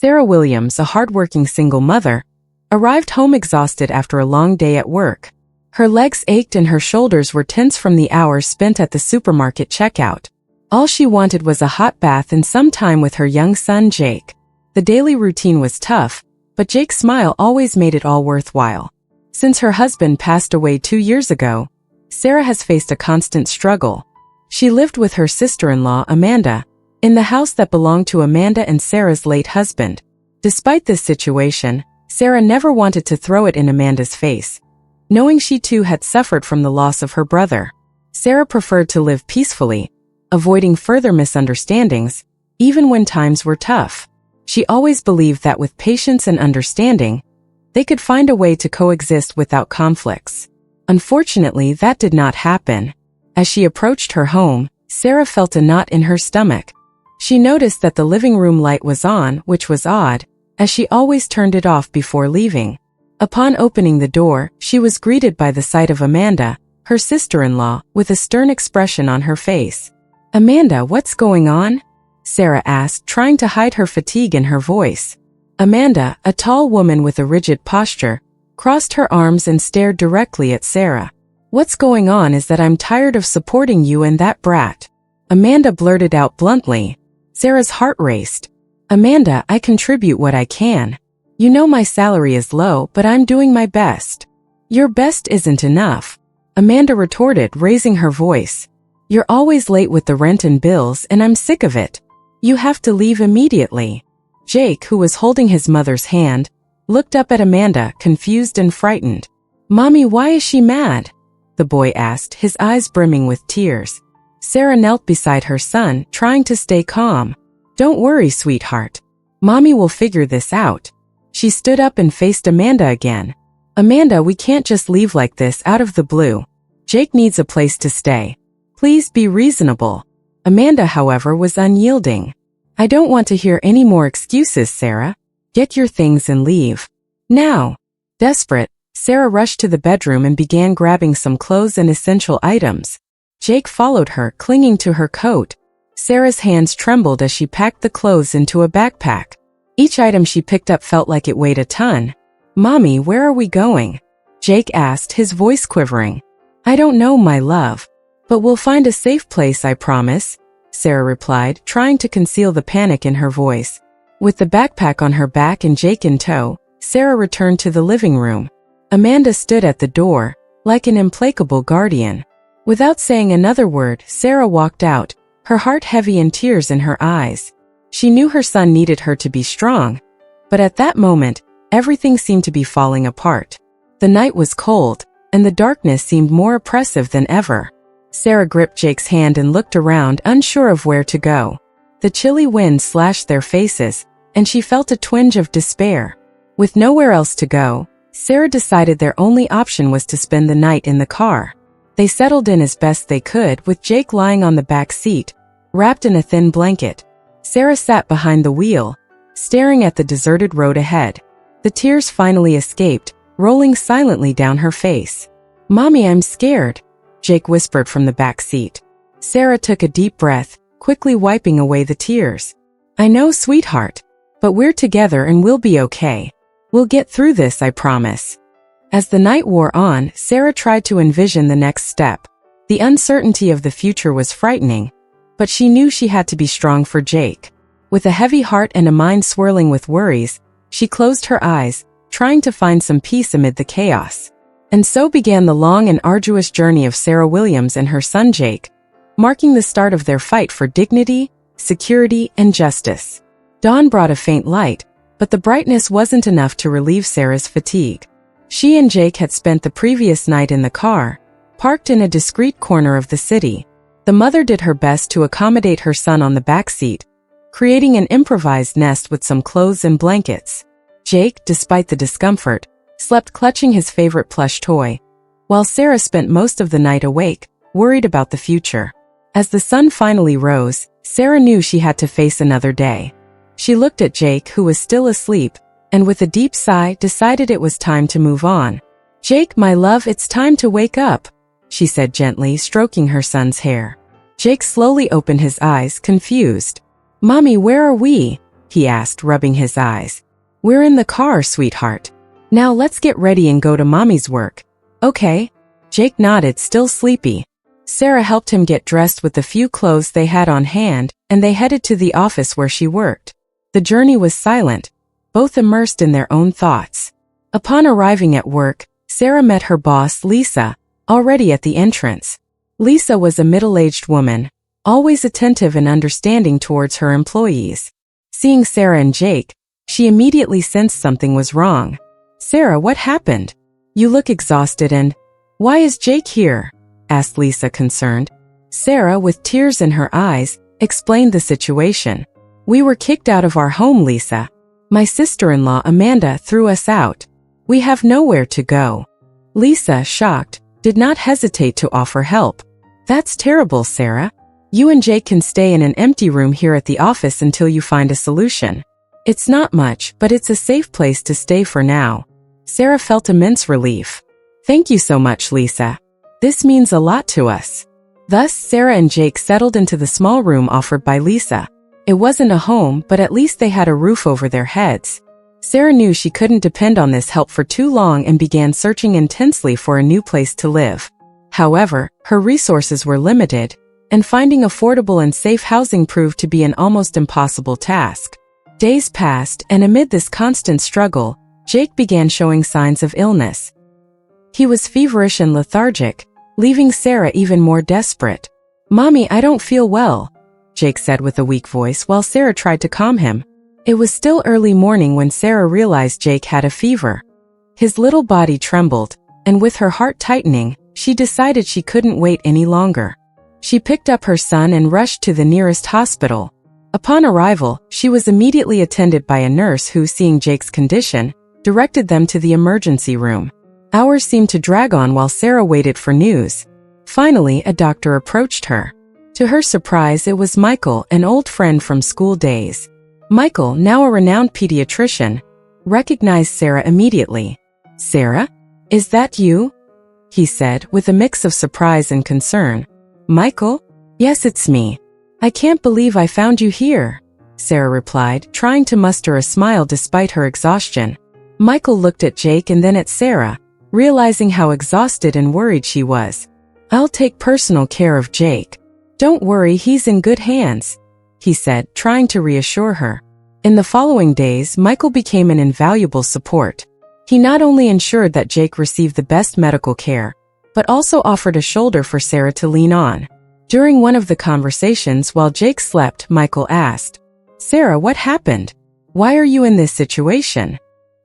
Sarah Williams, a hardworking single mother, arrived home exhausted after a long day at work. Her legs ached and her shoulders were tense from the hours spent at the supermarket checkout. All she wanted was a hot bath and some time with her young son Jake. The daily routine was tough, but Jake's smile always made it all worthwhile. Since her husband passed away 2 years ago, Sarah has faced a constant struggle. She lived with her sister-in-law Amanda, in the house that belonged to Amanda and Sarah's late husband. Despite this situation, Sarah never wanted to throw it in Amanda's face. Knowing she too had suffered from the loss of her brother, Sarah preferred to live peacefully, avoiding further misunderstandings, even when times were tough. She always believed that with patience and understanding, they could find a way to coexist without conflicts. Unfortunately, that did not happen. As she approached her home, Sarah felt a knot in her stomach. She noticed that the living room light was on, which was odd, as she always turned it off before leaving. Upon opening the door, she was greeted by the sight of Amanda, her sister-in-law, with a stern expression on her face. "Amanda, what's going on?" Sarah asked, trying to hide her fatigue in her voice. Amanda, a tall woman with a rigid posture, crossed her arms and stared directly at Sarah. "What's going on is that I'm tired of supporting you and that brat," Amanda blurted out bluntly. Sarah's heart raced. "Amanda, I contribute what I can. You know my salary is low, but I'm doing my best." "Your best isn't enough," Amanda retorted, raising her voice. "You're always late with the rent and bills, and I'm sick of it. You have to leave immediately." Jake, who was holding his mother's hand, looked up at Amanda, confused and frightened. "Mommy, why is she mad?" the boy asked, his eyes brimming with tears. Sarah knelt beside her son, trying to stay calm. "Don't worry, sweetheart. Mommy will figure this out." She stood up and faced Amanda again. "Amanda, we can't just leave like this out of the blue. Jake needs a place to stay. Please be reasonable." Amanda, however, was unyielding. "I don't want to hear any more excuses, Sarah. Get your things and leave. Now." Desperate, Sarah rushed to the bedroom and began grabbing some clothes and essential items. Jake followed her, clinging to her coat. Sarah's hands trembled as she packed the clothes into a backpack. Each item she picked up felt like it weighed a ton. "Mommy, where are we going?" Jake asked, his voice quivering. "I don't know, my love. But we'll find a safe place, I promise," Sarah replied, trying to conceal the panic in her voice. With the backpack on her back and Jake in tow, Sarah returned to the living room. Amanda stood at the door, like an implacable guardian. Without saying another word, Sarah walked out, her heart heavy and tears in her eyes. She knew her son needed her to be strong, but at that moment, everything seemed to be falling apart. The night was cold, and the darkness seemed more oppressive than ever. Sarah gripped Jake's hand and looked around, unsure of where to go. The chilly wind slashed their faces, and she felt a twinge of despair. With nowhere else to go, Sarah decided their only option was to spend the night in the car. They settled in as best they could, with Jake lying on the back seat, wrapped in a thin blanket. Sarah sat behind the wheel, staring at the deserted road ahead. The tears finally escaped, rolling silently down her face. "Mommy, I'm scared," Jake whispered from the back seat. Sarah took a deep breath, quickly wiping away the tears. "I know, sweetheart. But we're together and we'll be okay. We'll get through this, I promise." As the night wore on, Sarah tried to envision the next step. The uncertainty of the future was frightening, but she knew she had to be strong for Jake. With a heavy heart and a mind swirling with worries, she closed her eyes, trying to find some peace amid the chaos. And so began the long and arduous journey of Sarah Williams and her son Jake, marking the start of their fight for dignity, security, and justice. Dawn brought a faint light, but the brightness wasn't enough to relieve Sarah's fatigue. She and Jake had spent the previous night in the car, parked in a discreet corner of the city. The mother did her best to accommodate her son on the back seat, creating an improvised nest with some clothes and blankets. Jake, despite the discomfort, slept clutching his favorite plush toy, while Sarah spent most of the night awake, worried about the future. As the sun finally rose, Sarah knew she had to face another day. She looked at Jake, who was still asleep, and with a deep sigh decided it was time to move on. "Jake, my love, it's time to wake up," she said gently, stroking her son's hair. Jake slowly opened his eyes, confused. "Mommy, where are we?" he asked, rubbing his eyes. We're in the car, sweetheart. Now let's get ready and go to Mommy's work. Okay. Jake nodded, still sleepy. Sarah helped him get dressed with the few clothes they had on hand, and they headed to the office where she worked. The journey was silent, both immersed in their own thoughts. Upon arriving at work, Sarah met her boss, Lisa, already at the entrance. Lisa was a middle-aged woman, always attentive and understanding towards her employees. Seeing Sarah and Jake, she immediately sensed something was wrong. Sarah, what happened? You look exhausted and... Why is Jake here? Asked Lisa, concerned. Sarah, with tears in her eyes, explained the situation. We were kicked out of our home, Lisa. My sister-in-law, Amanda, threw us out. We have nowhere to go. Lisa, shocked, did not hesitate to offer help. That's terrible, Sarah. You and Jake can stay in an empty room here at the office until you find a solution. It's not much, but it's a safe place to stay for now. Sarah felt immense relief. Thank you so much, Lisa. This means a lot to us. Thus, Sarah and Jake settled into the small room offered by Lisa. It wasn't a home, but at least they had a roof over their heads. Sarah knew she couldn't depend on this help for too long and began searching intensely for a new place to live. However, her resources were limited, and finding affordable and safe housing proved to be an almost impossible task. Days passed, and amid this constant struggle, Jake began showing signs of illness. He was feverish and lethargic, leaving Sarah even more desperate. Mommy, I don't feel well, Jake said with a weak voice while Sarah tried to calm him. It was still early morning when Sarah realized Jake had a fever. His little body trembled, and with her heart tightening, she decided she couldn't wait any longer. She picked up her son and rushed to the nearest hospital. Upon arrival, she was immediately attended by a nurse who, seeing Jake's condition, directed them to the emergency room. Hours seemed to drag on while Sarah waited for news. Finally, a doctor approached her. To her surprise, it was Michael, an old friend from school days. Michael, now a renowned pediatrician, recognized Sarah immediately. Sarah? Is that you? He said, with a mix of surprise and concern. Michael? Yes, it's me. I can't believe I found you here, Sarah replied, trying to muster a smile despite her exhaustion. Michael looked at Jake and then at Sarah, realizing how exhausted and worried she was. I'll take personal care of Jake. Don't worry, he's in good hands, he said, trying to reassure her. In the following days, Michael became an invaluable support. He not only ensured that Jake received the best medical care, but also offered a shoulder for Sarah to lean on. During one of the conversations while Jake slept, Michael asked, Sarah, what happened? Why are you in this situation?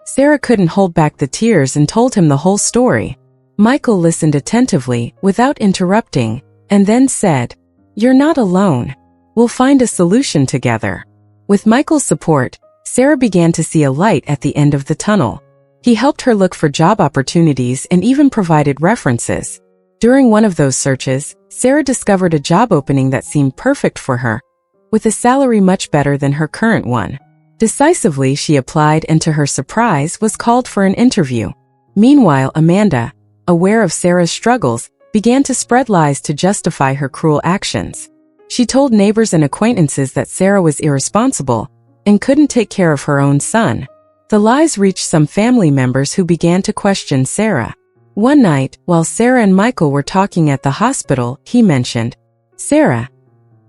Sarah couldn't hold back the tears and told him the whole story. Michael listened attentively, without interrupting, and then said, You're not alone. We'll find a solution together. With Michael's support, Sarah began to see a light at the end of the tunnel. He helped her look for job opportunities and even provided references. During one of those searches, Sarah discovered a job opening that seemed perfect for her, with a salary much better than her current one. Decisively, she applied and to her surprise was called for an interview. Meanwhile, Amanda, aware of Sarah's struggles, began to spread lies to justify her cruel actions. She told neighbors and acquaintances that Sarah was irresponsible and couldn't take care of her own son. The lies reached some family members who began to question Sarah. One night, while Sarah and Michael were talking at the hospital, he mentioned, Sarah,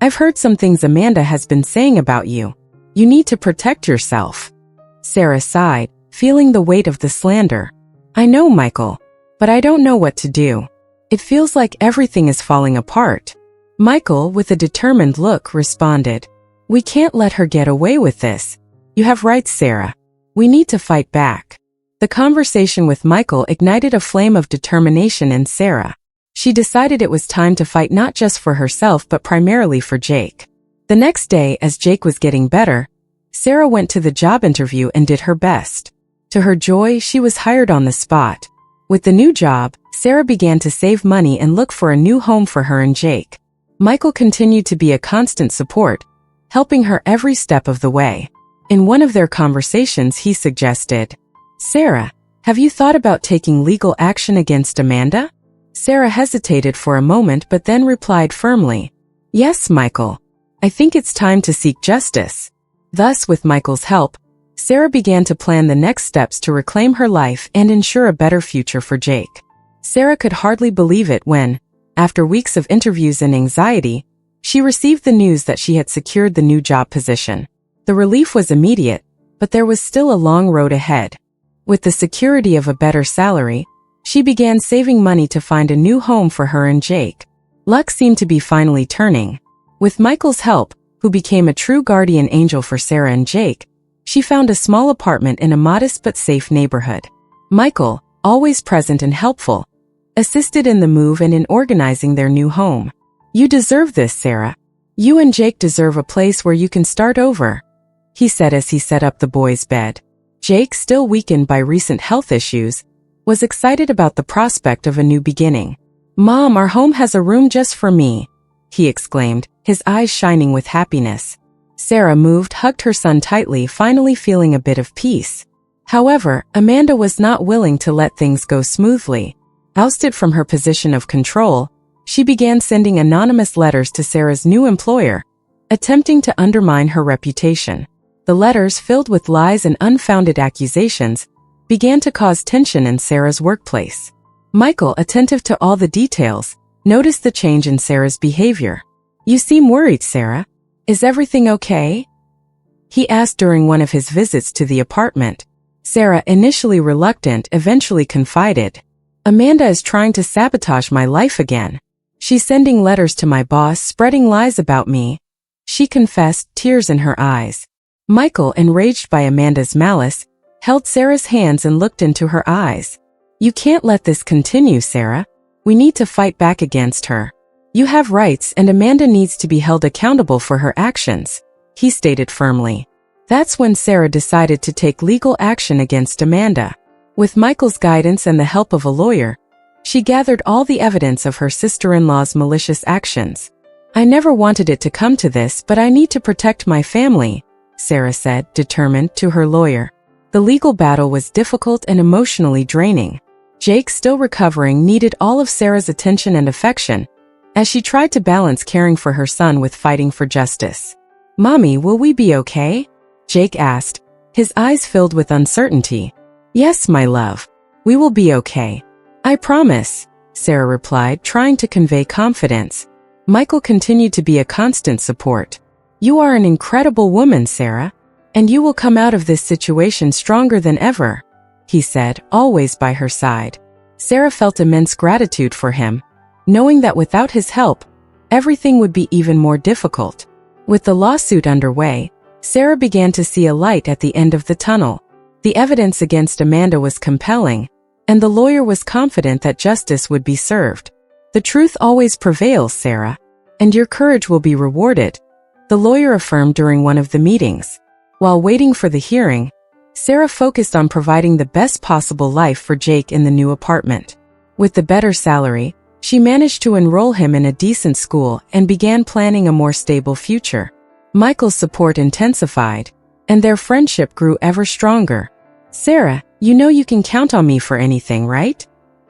I've heard some things Amanda has been saying about you. You need to protect yourself. Sarah sighed, feeling the weight of the slander. I know, Michael, but I don't know what to do. It feels like everything is falling apart. Michael, with a determined look, responded, We can't let her get away with this. You have rights, Sarah. We need to fight back. The conversation with Michael ignited a flame of determination in Sarah. She decided it was time to fight not just for herself but primarily for Jake. The next day, as Jake was getting better, Sarah went to the job interview and did her best. To her joy, she was hired on the spot. With the new job, Sarah began to save money and look for a new home for her and Jake. Michael continued to be a constant support, helping her every step of the way. In one of their conversations, he suggested, Sarah, have you thought about taking legal action against Amanda? Sarah hesitated for a moment but then replied firmly, Yes, Michael. I think it's time to seek justice. Thus, with Michael's help, Sarah began to plan the next steps to reclaim her life and ensure a better future for Jake. Sarah could hardly believe it when, after weeks of interviews and anxiety, she received the news that she had secured the new job position. The relief was immediate, but there was still a long road ahead. With the security of a better salary, she began saving money to find a new home for her and Jake. Luck seemed to be finally turning. With Michael's help, who became a true guardian angel for Sarah and Jake, she found a small apartment in a modest but safe neighborhood. Michael, always present and helpful, assisted in the move and in organizing their new home. "You deserve this, Sarah. You and Jake deserve a place where you can start over," he said as he set up the boys' bed. Jake, still weakened by recent health issues, was excited about the prospect of a new beginning. "Mom, our home has a room just for me," he exclaimed, his eyes shining with happiness. Sarah moved, hugged her son tightly, finally feeling a bit of peace. However, Amanda was not willing to let things go smoothly. Ousted from her position of control, she began sending anonymous letters to Sarah's new employer, attempting to undermine her reputation. The letters, filled with lies and unfounded accusations, began to cause tension in Sarah's workplace. Michael, attentive to all the details, noticed the change in Sarah's behavior. "You seem worried, Sarah. Is everything okay?" he asked during one of his visits to the apartment. Sarah, initially reluctant, eventually confided, "Amanda is trying to sabotage my life again. She's sending letters to my boss, spreading lies about me," she confessed, tears in her eyes. Michael, enraged by Amanda's malice, held Sarah's hands and looked into her eyes. "You can't let this continue, Sarah. We need to fight back against her. You have rights and Amanda needs to be held accountable for her actions," he stated firmly. That's when Sarah decided to take legal action against Amanda. With Michael's guidance and the help of a lawyer, she gathered all the evidence of her sister-in-law's malicious actions. "I never wanted it to come to this, but I need to protect my family," Sarah said, determined, to her lawyer. The legal battle was difficult and emotionally draining. Jake, still recovering, needed all of Sarah's attention and affection, as she tried to balance caring for her son with fighting for justice. "Mommy, will we be okay?" Jake asked, his eyes filled with uncertainty. "Yes, my love. We will be okay. I promise," Sarah replied, trying to convey confidence. Michael continued to be a constant support. "You are an incredible woman, Sarah, and you will come out of this situation stronger than ever," he said, always by her side. Sarah felt immense gratitude for him, knowing that without his help, everything would be even more difficult. With the lawsuit underway, Sarah began to see a light at the end of the tunnel. The evidence against Amanda was compelling, and the lawyer was confident that justice would be served. "The truth always prevails, Sarah, and your courage will be rewarded," the lawyer affirmed during one of the meetings. While waiting for the hearing, Sarah focused on providing the best possible life for Jake in the new apartment. With the better salary, she managed to enroll him in a decent school and began planning a more stable future. Michael's support intensified, and their friendship grew ever stronger. "Sarah, you know you can count on me for anything, right?"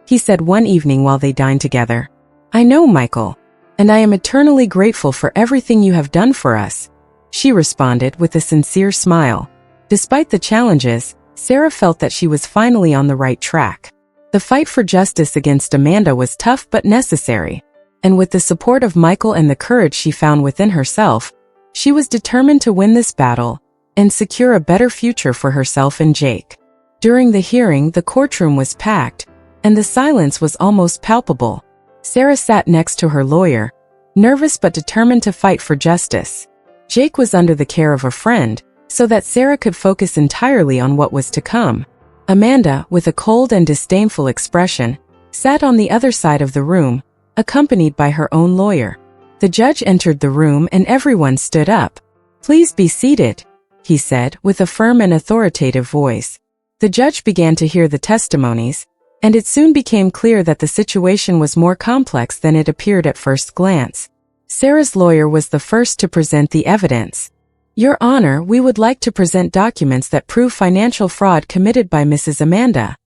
he said one evening while they dined together. "I know, Michael, and I am eternally grateful for everything you have done for us," she responded with a sincere smile. Despite the challenges, Sarah felt that she was finally on the right track. The fight for justice against Amanda was tough but necessary, and with the support of Michael and the courage she found within herself, she was determined to win this battle and secure a better future for herself and Jake. During the hearing, the courtroom was packed, and the silence was almost palpable. Sarah sat next to her lawyer, nervous but determined to fight for justice. Jake was under the care of a friend, so that Sarah could focus entirely on what was to come. Amanda, with a cold and disdainful expression, sat on the other side of the room, accompanied by her own lawyer. The judge entered the room and everyone stood up. "Please be seated," he said, with a firm and authoritative voice. The judge began to hear the testimonies, and it soon became clear that the situation was more complex than it appeared at first glance. Sarah's lawyer was the first to present the evidence. "Your Honor, we would like to present documents that prove financial fraud committed by Mrs. Amanda,"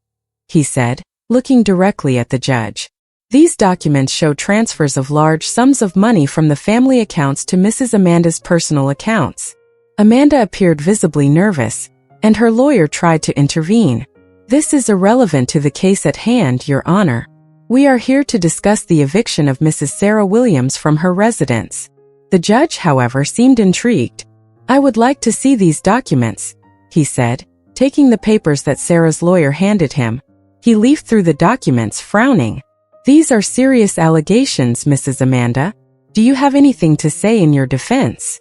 he said, looking directly at the judge. "These documents show transfers of large sums of money from the family accounts to Mrs. Amanda's personal accounts. Amanda appeared visibly nervous, and her lawyer tried to intervene. "This is irrelevant to the case at hand, Your Honor. We are here to discuss the eviction of Mrs. Sarah Williams from her residence." The judge, however, seemed intrigued. "I would like to see these documents," he said, taking the papers that Sarah's lawyer handed him. He leafed through the documents, frowning. "These are serious allegations, Mrs. Amanda. Do you have anything to say in your defense?"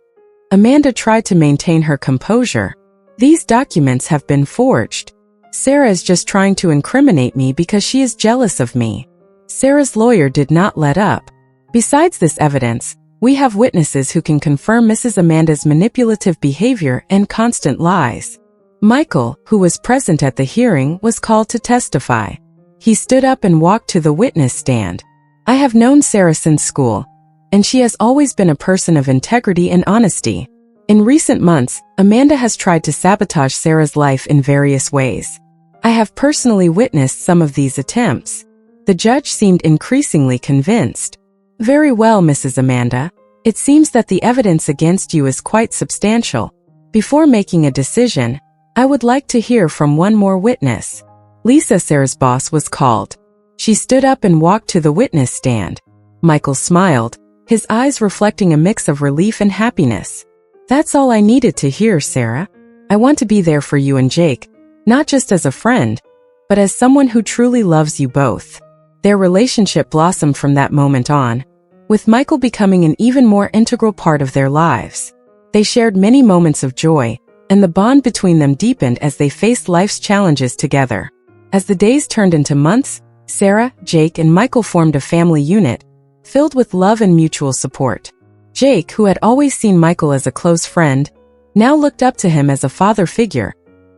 Amanda tried to maintain her composure. "These documents have been forged. Sarah is just trying to incriminate me because she is jealous of me." Sarah's lawyer did not let up. "Besides this evidence, we have witnesses who can confirm Mrs. Amanda's manipulative behavior and constant lies." Michael, who was present at the hearing, was called to testify. He stood up and walked to the witness stand. "I have known Sarah since school, and she has always been a person of integrity and honesty. In recent months, Amanda has tried to sabotage Sarah's life in various ways. I have personally witnessed some of these attempts." The judge seemed increasingly convinced. "Very well, Mrs. Amanda. It seems that the evidence against you is quite substantial. Before making a decision, I would like to hear from one more witness." Lisa, Sarah's boss, was called. She stood up and walked to the witness stand. Michael smiled, his eyes reflecting a mix of relief and happiness. "That's all I needed to hear, Sarah. I want to be there for you and Jake, not just as a friend, but as someone who truly loves you both." Their relationship blossomed from that moment on, with Michael becoming an even more integral part of their lives. They shared many moments of joy, and the bond between them deepened as they faced life's challenges together. As the days turned into months, Sarah, Jake, and Michael formed a family unit, filled with love and mutual support. Jake, who had always seen Michael as a close friend, now looked up to him as a father figure,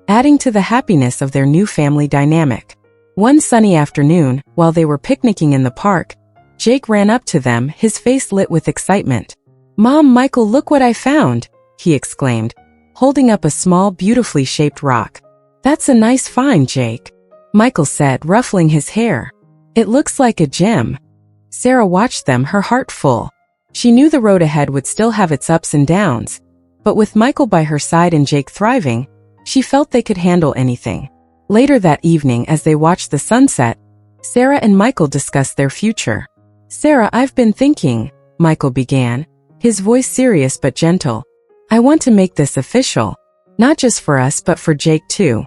adding to the happiness of their new family dynamic. One sunny afternoon, while they were picnicking in the park, Jake ran up to them, his face lit with excitement. "Mom, Michael, look what I found," he exclaimed, holding up a small, beautifully shaped rock. "That's a nice find, Jake," Michael said, ruffling his hair. "It looks like a gem." Sarah watched them, her heart full. She knew the road ahead would still have its ups and downs, but with Michael by her side and Jake thriving, she felt they could handle anything. Later that evening, as they watched the sunset, Sarah and Michael discussed their future. "Sarah, I've been thinking," Michael began, his voice serious but gentle. "I want to make this official. Not just for us but for Jake too.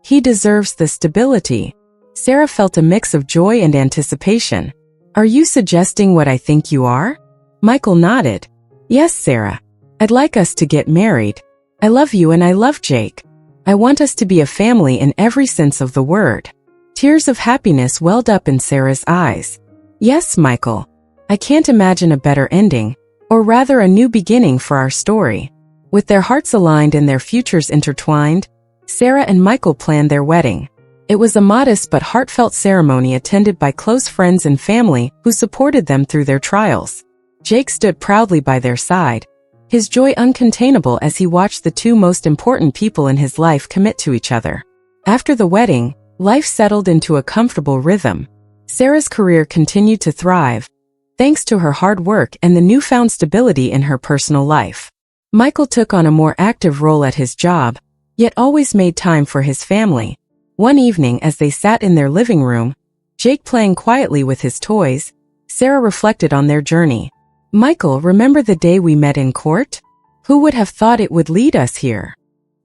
He deserves the stability." Sarah felt a mix of joy and anticipation. "Are you suggesting what I think you are?" Michael nodded. "Yes, Sarah. I'd like us to get married. I love you and I love Jake. I want us to be a family in every sense of the word." Tears of happiness welled up in Sarah's eyes. "Yes, Michael. I can't imagine a better ending, or rather a new beginning for our story." With their hearts aligned and their futures intertwined, Sarah and Michael planned their wedding. It was a modest but heartfelt ceremony attended by close friends and family who supported them through their trials. Jake stood proudly by their side, his joy uncontainable as he watched the two most important people in his life commit to each other. After the wedding, life settled into a comfortable rhythm. Sarah's career continued to thrive, thanks to her hard work and the newfound stability in her personal life. Michael took on a more active role at his job, yet always made time for his family. One evening, as they sat in their living room, Jake playing quietly with his toys, Sarah reflected on their journey. "Michael, remember the day we met in court? Who would have thought it would lead us here?"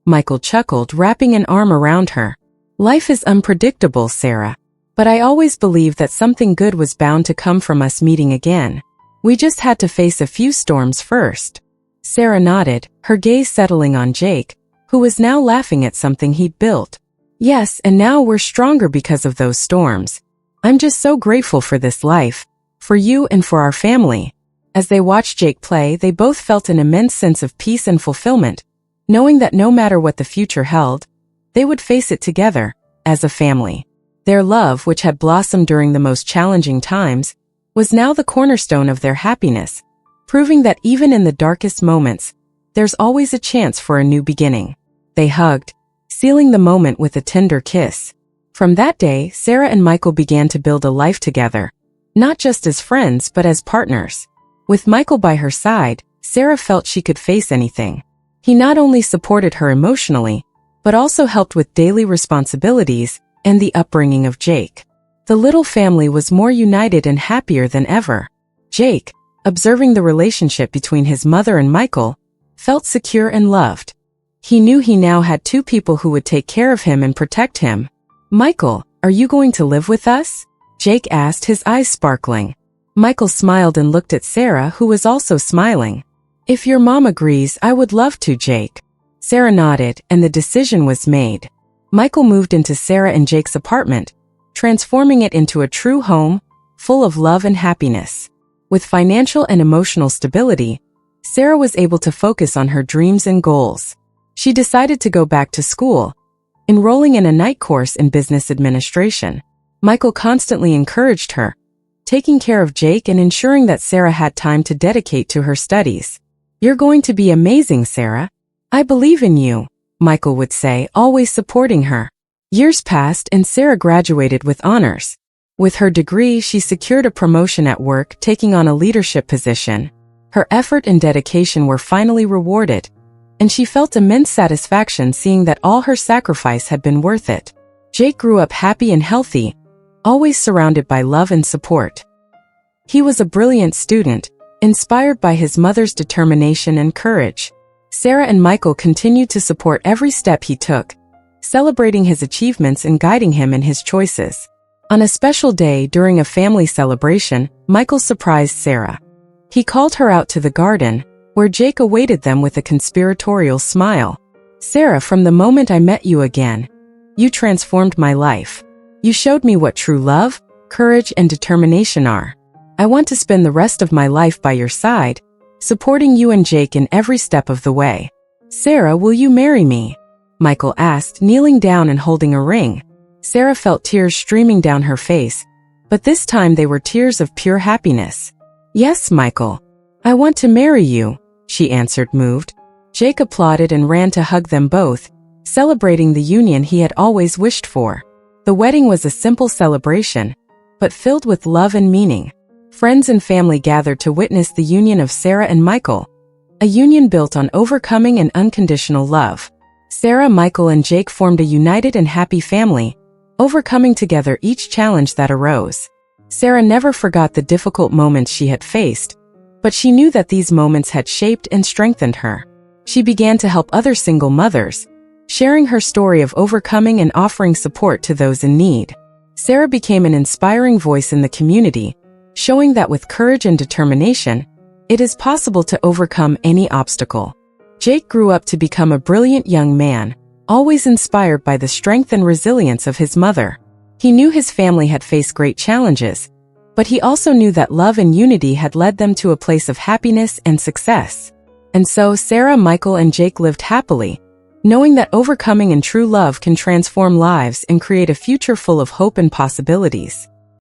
Michael chuckled, wrapping an arm around her. "Life is unpredictable, Sarah. But I always believed that something good was bound to come from us meeting again. We just had to face a few storms first." Sarah nodded, her gaze settling on Jake, who was now laughing at something he'd built. "Yes, and now we're stronger because of those storms. I'm just so grateful for this life, for you and for our family." As they watched Jake play, they both felt an immense sense of peace and fulfillment, knowing that no matter what the future held, they would face it together, as a family. Their love, which had blossomed during the most challenging times, was now the cornerstone of their happiness, proving that even in the darkest moments, there's always a chance for a new beginning. They hugged, sealing the moment with a tender kiss. From that day, Sarah and Michael began to build a life together, not just as friends but as partners. With Michael by her side, Sarah felt she could face anything. He not only supported her emotionally, but also helped with daily responsibilities and the upbringing of Jake. The little family was more united and happier than ever. Jake, observing the relationship between his mother and Michael, felt secure and loved. He knew he now had two people who would take care of him and protect him. "Michael, are you going to live with us?" Jake asked, his eyes sparkling. Michael smiled and looked at Sarah, who was also smiling. "If your mom agrees, I would love to, Jake." Sarah nodded, and the decision was made. Michael moved into Sarah and Jake's apartment, transforming it into a true home, full of love and happiness. With financial and emotional stability, Sarah was able to focus on her dreams and goals. She decided to go back to school, enrolling in a night course in business administration. Michael constantly encouraged her, taking care of Jake and ensuring that Sarah had time to dedicate to her studies. "You're going to be amazing, Sarah. I believe in you," Michael would say, always supporting her. Years passed and Sarah graduated with honors. With her degree, she secured a promotion at work, taking on a leadership position. Her effort and dedication were finally rewarded, and she felt immense satisfaction seeing that all her sacrifice had been worth it. Jake grew up happy and healthy, always surrounded by love and support. He was a brilliant student, inspired by his mother's determination and courage. Sarah and Michael continued to support every step he took, celebrating his achievements and guiding him in his choices. On a special day during a family celebration, Michael surprised Sarah. He called her out to the garden, where Jake awaited them with a conspiratorial smile. "Sarah, from the moment I met you again, you transformed my life. You showed me what true love, courage, and determination are. I want to spend the rest of my life by your side, supporting you and Jake in every step of the way. Sarah, will you marry me?" Michael asked, kneeling down and holding a ring. Sarah felt tears streaming down her face, but this time they were tears of pure happiness. "Yes, Michael. I want to marry you," she answered, moved. Jake applauded and ran to hug them both, celebrating the union he had always wished for. The wedding was a simple celebration, but filled with love and meaning. Friends and family gathered to witness the union of Sarah and Michael, a union built on overcoming and unconditional love. Sarah, Michael, and Jake formed a united and happy family, overcoming together each challenge that arose. Sarah never forgot the difficult moments she had faced, but she knew that these moments had shaped and strengthened her. She began to help other single mothers, sharing her story of overcoming and offering support to those in need. Sarah became an inspiring voice in the community, showing that with courage and determination, it is possible to overcome any obstacle. Jake grew up to become a brilliant young man, always inspired by the strength and resilience of his mother. He knew his family had faced great challenges, but he also knew that love and unity had led them to a place of happiness and success. And so Sarah, Michael, and Jake lived happily, knowing that overcoming and true love can transform lives and create a future full of hope and possibilities.